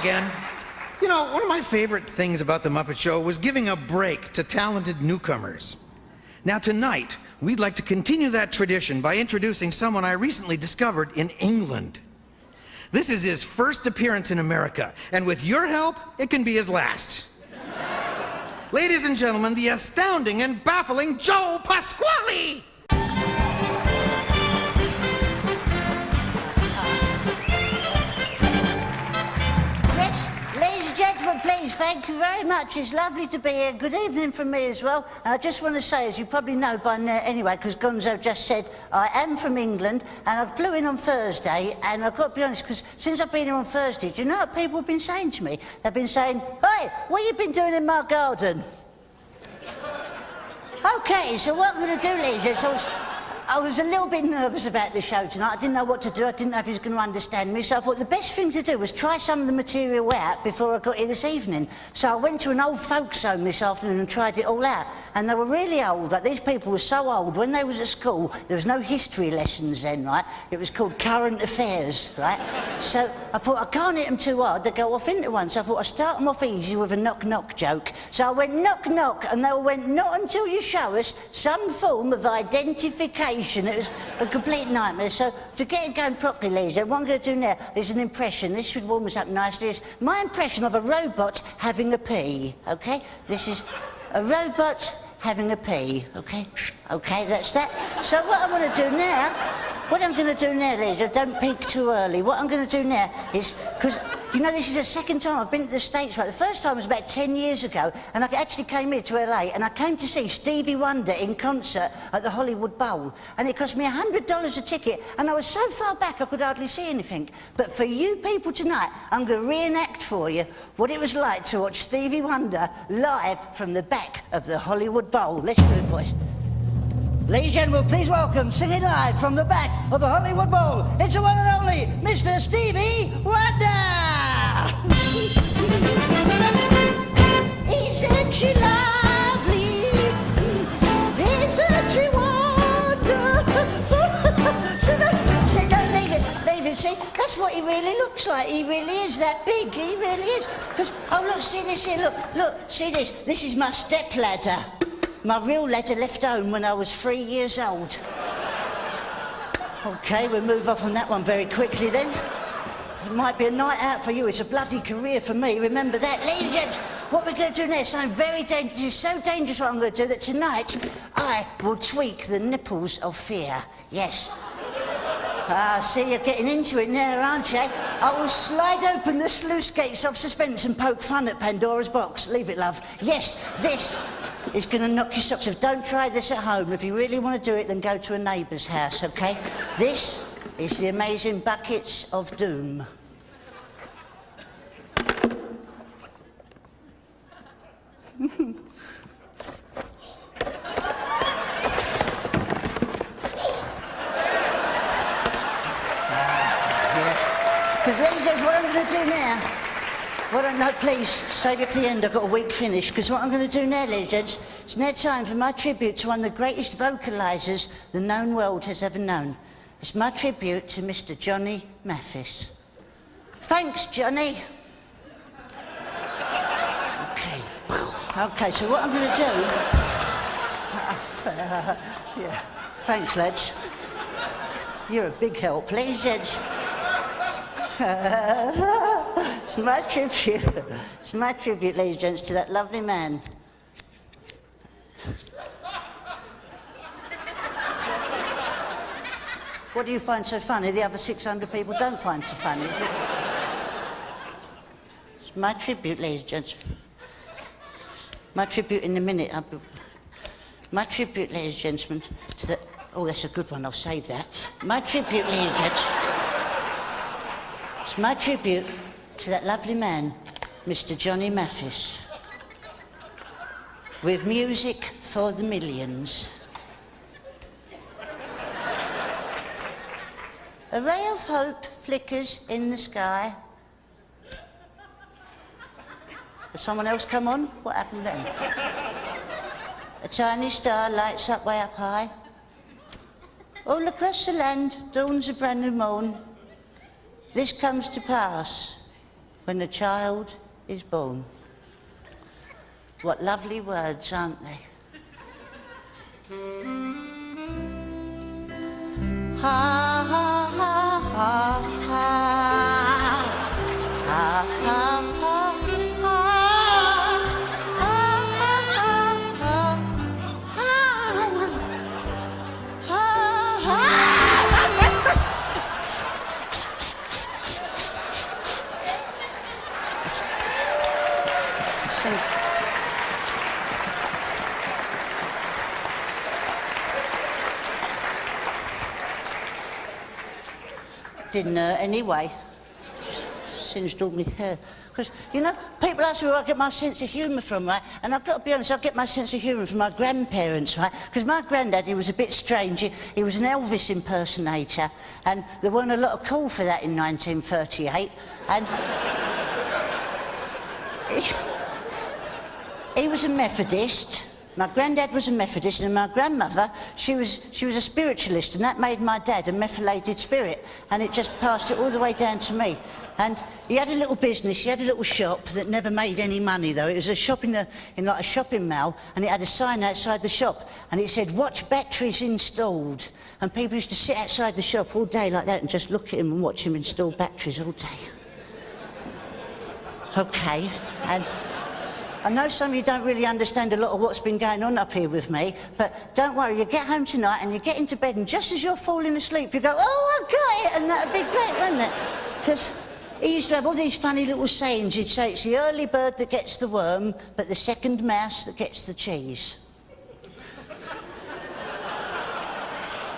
again. You know, one of my favorite things about the Muppet Show was giving a break to talented newcomers. Now tonight, we'd like to continue that tradition by introducing someone I recently discovered in England. This is his first appearance in America, and with your help, it can be his last. Ladies and gentlemen, the astounding and baffling Joe Pasquale! Please, thank you very much. It's lovely to be here. Good evening from me as well. I just want to say, as you probably know by now anyway, because Gonzo just said, I am from England, and I flew in on Thursday, and I've got to be honest, because since I've been here on Thursday, do you know what people have been saying to me? They've been saying, hey, what have you been doing in my garden? Okay, so what I'm going to do, ladies, I was a little bit nervous about the show tonight. I didn't know what to do. I didn't know if he was going to understand me. So I thought the best thing to do was try some of the material out before I got here this evening. So I went to an old folks home this afternoon and tried it all out. And they were really old. Like, these people were so old. When they was at school, there was no history lessons then, right? It was called current affairs, right? So I thought, I can't hit them too hard. They go off into one. So I thought, I'll start them off easy with a knock-knock joke. So I went knock-knock, and they all went, not until you show us some form of identification. It was a complete nightmare. So to get it going properly, ladies, what I'm going to do now is an impression. This should warm us up nicely. It's my impression of a robot having a pee, OK? This is a robot having a pee, OK? OK, that's that. So what I'm going to do now, ladies, don't peek too early. What I'm going to do now is, because, you know, this is the second time I've been to the States, right? The first time was about 10 years ago, and I actually came here to LA, and I came to see Stevie Wonder in concert at the Hollywood Bowl, and it cost me $100 a ticket, and I was so far back I could hardly see anything. But for you people tonight, I'm going to reenact for you what it was like to watch Stevie Wonder live from the back of the Hollywood Bowl. Let's do it, boys. Ladies and gentlemen, please welcome, singing live from the back of the Hollywood Bowl, it's the one and only Mr. Stevie Wonder! Isn't she lovely? Isn't she wonderful? So don't leave it, see? That's what he really looks like. He really is that big, he really is. Because, oh look, see this here, look, see this. This is my stepladder. My real ladder left home when I was 3 years old. OK, we'll move off on that one very quickly then. It might be a night out for you, it's a bloody career for me, remember that. Ladies and gents, what we're going to do now is something very dangerous. It's so dangerous what I'm going to do that tonight I will tweak the nipples of fear. Yes. See, you're getting into it now, aren't you? I will slide open the sluice gates of suspense and poke fun at Pandora's box. Leave it, love. Yes, this is going to knock your socks off. Don't try this at home. If you really want to do it, then go to a neighbour's house, OK? This is the amazing buckets of doom. Because, ladies and gents, what I'm going to do now... Well, no, please, save it for the end. I've got a weak finish, because what I'm going to do now, ladies and gents, it's now time for my tribute to one of the greatest vocalisers the known world has ever known. It's my tribute to Mr. Johnny Mathis. Thanks, Johnny. OK, so what I'm going to do... yeah, thanks, lads. You're a big help, ladies and gents. It's my tribute, ladies and gents, to that lovely man. What do you find so funny? The other 600 people don't find so funny, is it? It's my tribute, ladies and gents. My tribute in a minute. My tribute, ladies and gentlemen, to the... Oh, that's a good one, I'll save that. My tribute, ladies and gents. It's my tribute to that lovely man, Mr. Johnny Mathis. With music for the millions. A ray of hope flickers in the sky. Has someone else come on? What happened then? A tiny star lights up way up high. All across the land dawns a brand new morn. This comes to pass when a child is born. What lovely words, aren't they? Ha ha ha ha ha. Ha ha ha Didn't hurt anyway. Just singed all my hair. Because, you know, people ask me where I get my sense of humour from, right? And I've got to be honest, I get my sense of humour from my grandparents, right? Because my granddad, he was a bit strange. He was an Elvis impersonator, and there weren't a lot of call for that in 1938. And he was a Methodist. My granddad was a Methodist, and my grandmother, she was a spiritualist, and that made my dad a methylated spirit, and it just passed it all the way down to me. And he had a little business, he had a little shop that never made any money, though. It was a shop in like a shopping mall, and it had a sign outside the shop, and it said, "Watch batteries installed." And people used to sit outside the shop all day like that and just look at him and watch him install batteries all day. Okay, and I know some of you don't really understand a lot of what's been going on up here with me, but don't worry, you get home tonight and you get into bed, and just as you're falling asleep, you go, "Oh, I got it," and that'd be great, wouldn't it? Because he used to have all these funny little sayings. He'd say, "It's the early bird that gets the worm, but the second mouse that gets the cheese."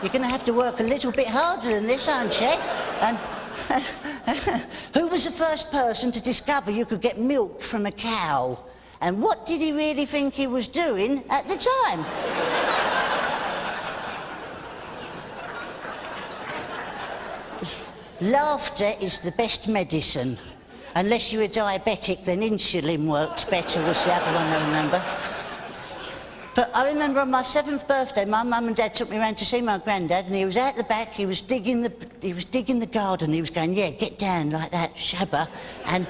You're going to have to work a little bit harder than this, aren't you? And who was the first person to discover you could get milk from a cow? And what did he really think he was doing at the time? Laughter is the best medicine. Unless you're a diabetic, then insulin works better, was the other one I remember. But I remember on my 7th birthday, my mum and dad took me around to see my granddad, and he was out the back, he was digging the garden, he was going, "Yeah, get down like that, shabba." And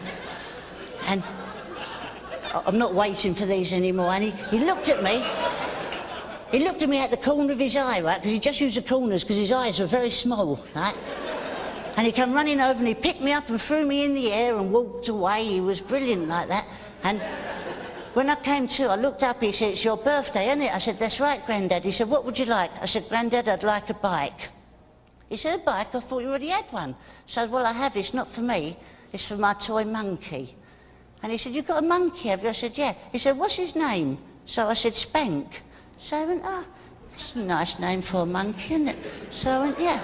I'm not waiting for these anymore. And he looked at me. He looked at me out the corner of his eye, right? Because he just used the corners because his eyes were very small, right? And he came running over and he picked me up and threw me in the air and walked away. He was brilliant like that. And when I came to, I looked up, he said, "It's your birthday, isn't it?" I said, "That's right, Grandad." He said, "What would you like?" I said, "Grandad, I'd like a bike." He said, "A bike? I thought you already had one." So I said, "Well, I have. It's not for me. It's for my toy monkey." And he said, "You've got a monkey, have you?" I said, "Yeah." He said, "What's his name?" So I said, "Spank." So I went, "Oh, that's a nice name for a monkey, isn't it?" So I went, "Yeah."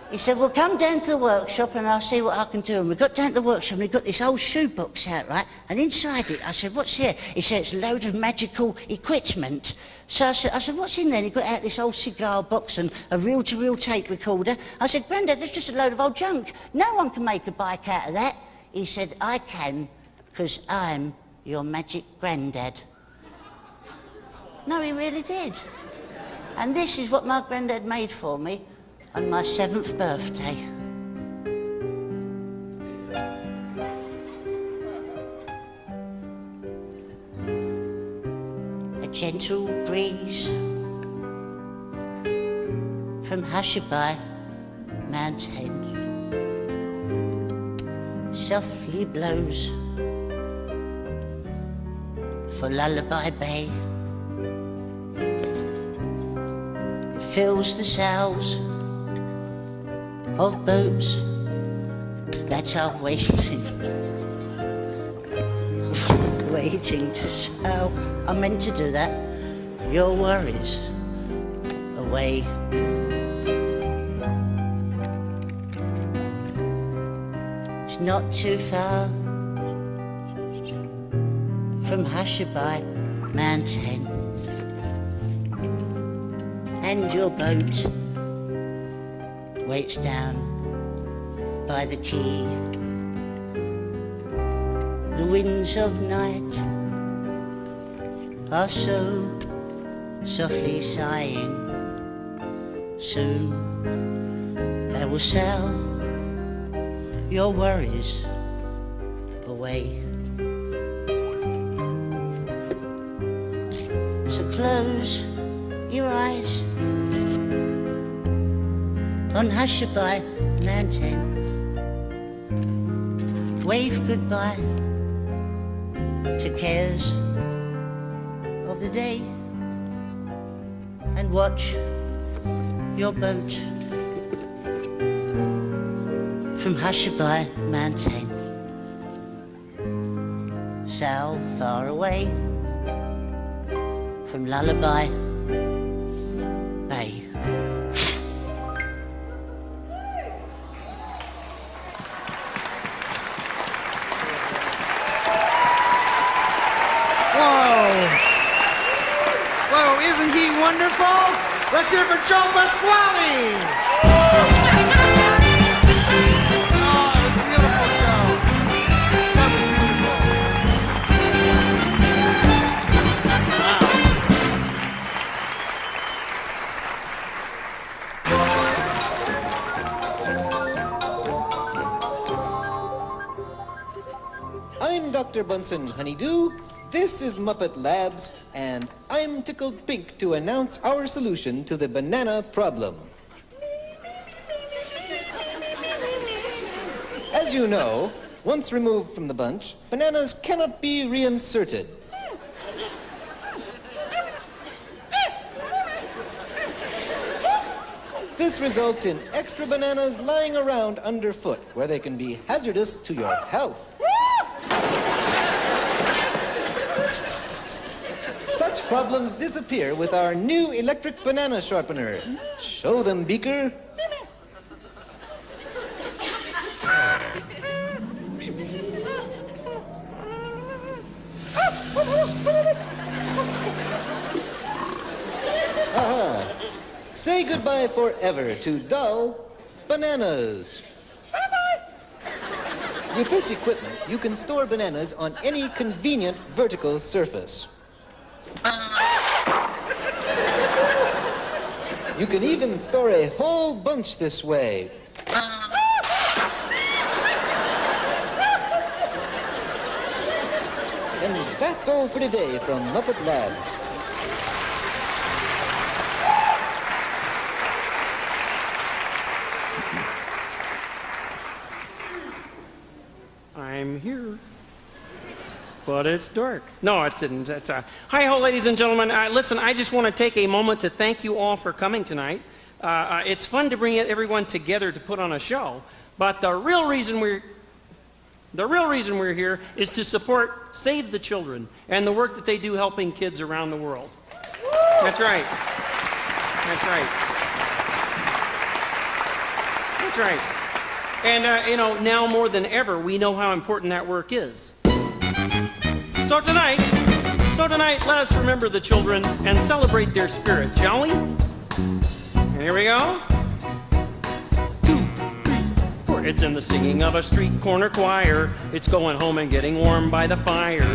He said, "Well, come down to the workshop and I'll see what I can do." And we got down to the workshop and we got this old shoebox out, right? And inside it, I said, "What's here?" He said, "It's a load of magical equipment." So I said, "What's in there?" And he got out this old cigar box and a reel-to-reel tape recorder. I said, "Grandad, that's just a load of old junk. No one can make a bike out of that." He said, "I can, because I'm your magic granddad." No, he really did. And this is what my granddad made for me on my 7th birthday. A gentle breeze from Hushabye Mountain softly blows for Lullaby Bay. It fills the sails of boats that are waiting to sail. I meant to do that. Your worries away. It's not too far from Hushabye Mountain, and your boat waits down by the quay. The winds of night are so softly sighing. Soon they will sell your worries away. So close your eyes on Hushabye Mountain. Wave goodbye to cares of the day and watch your boat from Hushabye Mountain sail far away from Lullaby Bay. Whoa, isn't he wonderful? Let's hear for Joe Pasquale! Oh, it was beautiful, Joe. That was Wow. I'm Dr. Bunsen Honeydew. This is Muppet Labs, and I'm tickled pink to announce our solution to the banana problem. As you know, once removed from the bunch, bananas cannot be reinserted. This results in extra bananas lying around underfoot, where they can be hazardous to your health. Such problems disappear with our new electric banana sharpener. Show them, Beaker. Aha. Say goodbye forever to dull bananas. With this equipment, you can store bananas on any convenient vertical surface. You can even store a whole bunch this way. And that's all for today from Muppet Labs. I'm here. But it's dark. No, it isn't. It's hi-ho, ladies and gentlemen. Listen, I just want to take a moment to thank you all for coming tonight. It's fun to bring everyone together to put on a show, but the real reason we're here is to support Save the Children and the work that they do helping kids around the world. That's right. That's right. That's right. And, you know, now more than ever, we know how important that work is. So tonight, let us remember the children and celebrate their spirit, shall we? And here we go. 2, 3, 4. It's in the singing of a street corner choir. It's going home and getting warm by the fire.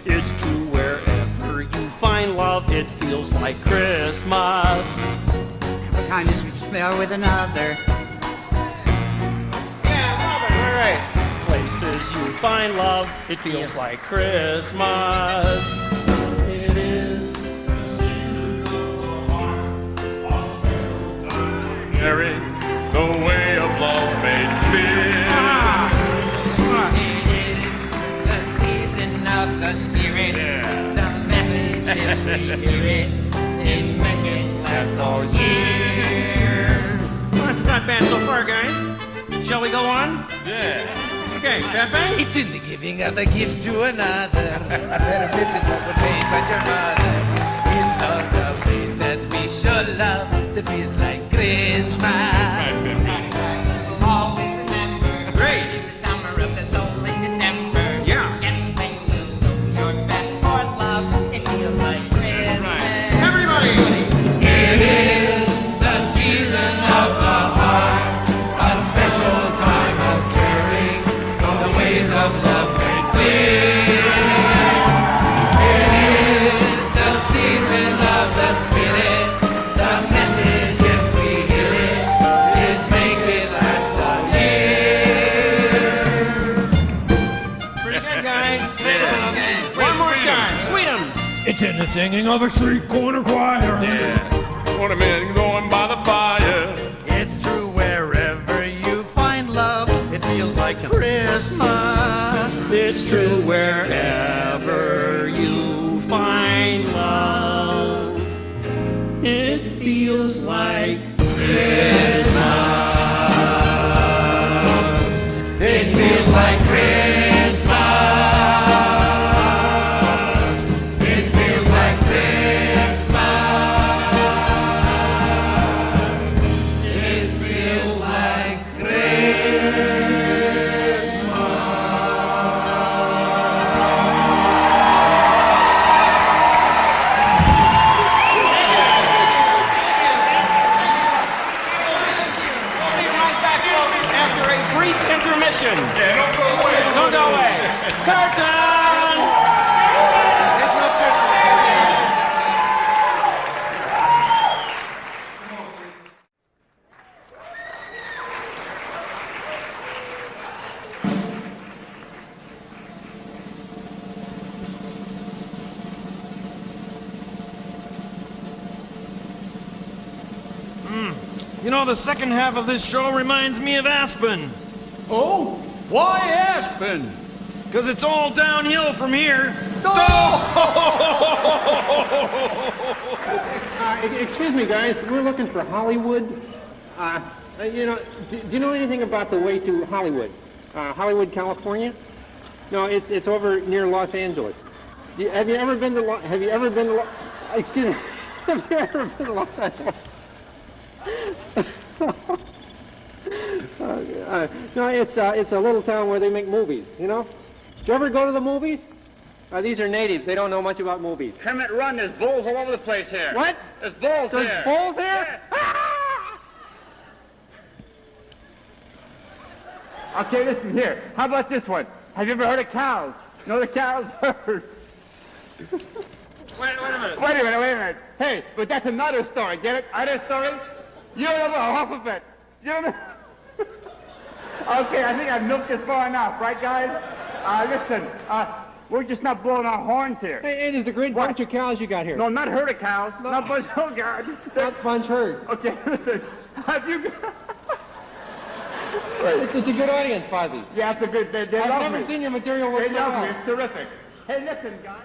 It's true wherever you find love, it feels like Christmas. What kindness we smell with another. Places you find love, it feels like Christmas. It is. Sharing the way of love made clear. It is the season of the Spirit. The message, if we hear it, is make it last all year. Well, that's not bad so far, guys. Shall we go on? Yeah. Okay, Pepe? It's in the giving of a gift to another. A better gift than what was made by your mother. It's all the ways that we show love that feels like Christmas. All we remember. Great. It's the summer of the soul in December. Yeah. Yes, when you know your best for love, it feels like Christmas. Everybody! It is the season of the heart, a special time of caring, the ways of love made clear. It is the season of the Spirit, the message, if we hear it, is made One more time. Sweetums. It's in the singing of a street corner choir. Yeah. 20 men going by the fire. It's true wherever you find love, it feels like Christmas. It's true wherever you find love. It feels like Christmas. It feels like Christmas. It feels like Christmas. It feels like after a brief intermission. Yeah, don't go away. Don't go away. Curtain! You know, the second half of this show reminds me of Aspen. Oh? Why Aspen? Because it's all downhill from here. Excuse me, guys. We're looking for Hollywood. Do you know anything about the way to Hollywood? Hollywood, California? No, it's over near Los Angeles. Have you ever been to excuse me. Have you ever been to Los Angeles? No, it's a little town where they make movies, you know? Did you ever go to the movies? These are natives. They don't know much about movies. Kermit, run. There's bulls all over the place here. What? There's bulls here. There's bulls here? Yes. Ah! Okay, listen here. How about this one? Have you ever heard of cows? You know the cows herd? Wait a minute. Wait a minute. Hey, but that's another story. Get it? Other story? You don't know half of it. You don't know. Okay, I think I've milked this far enough, right, guys? Listen, we're just not blowing our horns here. Hey, it is a great bunch of cows you got here. No, not herd of cows. Not bunch. Oh, God. Not bunch herd. Okay, listen. Have you... It's a good audience, Fozzie. Yeah, it's a good... They I've love never me. seen your material work They so love well. me. It's terrific. Hey, listen, guys.